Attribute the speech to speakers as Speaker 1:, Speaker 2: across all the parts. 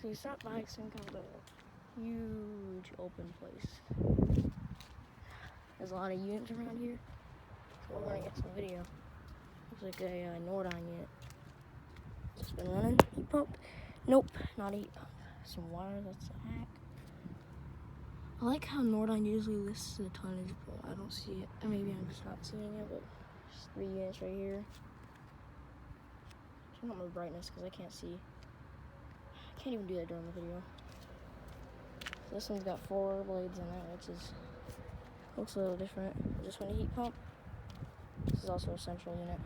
Speaker 1: So you stop by some kind of a huge open place. There's a lot of units around here, so we're gonna get some video. Looks like a Nordine unit. It's been running. Heat pump? Nope, not a heat pump. Some wires, that's a hack. I like how Nordine usually lists the tonnage, but I don't see it. Or maybe I'm just not seeing it, but there's 3 units right here. Turn up my brightness because I can't see. I can't even do that during the video. So this one's got 4 blades in it, which is looks a little different. This one a heat pump. This is also a central unit.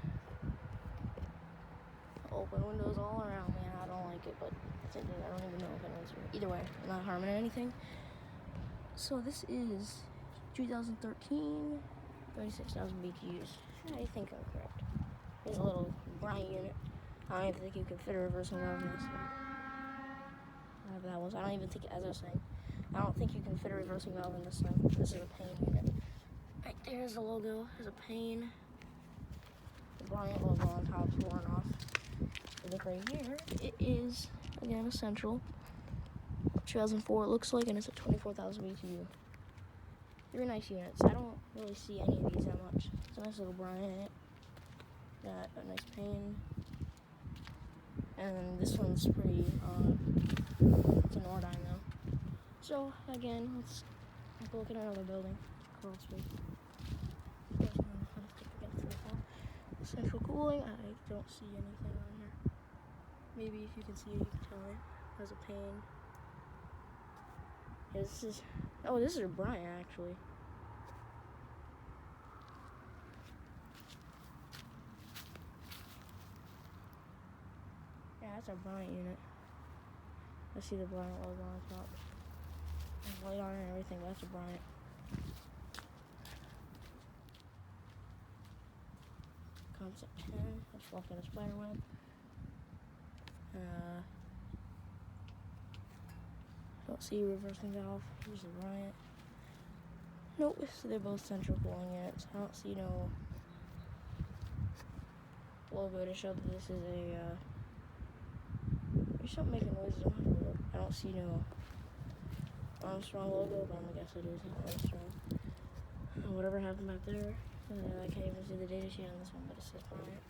Speaker 1: Open windows all around, man. I don't like it, but I don't even know if anyone's here. Either way, I'm not harming anything. So this is 2013, 36,000 BTUs. I think I'm correct. There's a little Bryant unit. I don't even think you can fit a reversing valve in this one. Whatever that was. I don't even think, as I was saying, I don't think you can fit a reversing valve in this thing. This is a Payne unit. Right there's the logo. There's a Payne. The Bryant logo on top is worn off. Look right here. It is, again, a Central. 2004 it looks like, and it's a 24,000 BTU. 3 nice units. I don't really see any of these that much. It's a nice little Bryant. Got a nice Payne. And this one's pretty, it's a Nordine though. So, again, let's look at another building. Crawl space. Central cooling, I don't see anything on here. Maybe if you can see it, you can tell me. There's a Payne. Yeah, this is a Bryant actually. Yeah, that's a Bryant unit. I see the Bryant logo on top. There's light on it and everything, but that's a Bryant. Concept 10, let's walk in a spider web. Don't see a reversing valve. Here's the Bryant. Nope, so they're both central cooling units. I don't see no logo to show that this is a, there's something making noises. I don't see no Armstrong logo, but I'm gonna guess it is Armstrong. Whatever happened back there, I can't even see the data sheet on this one, but it says Bryant.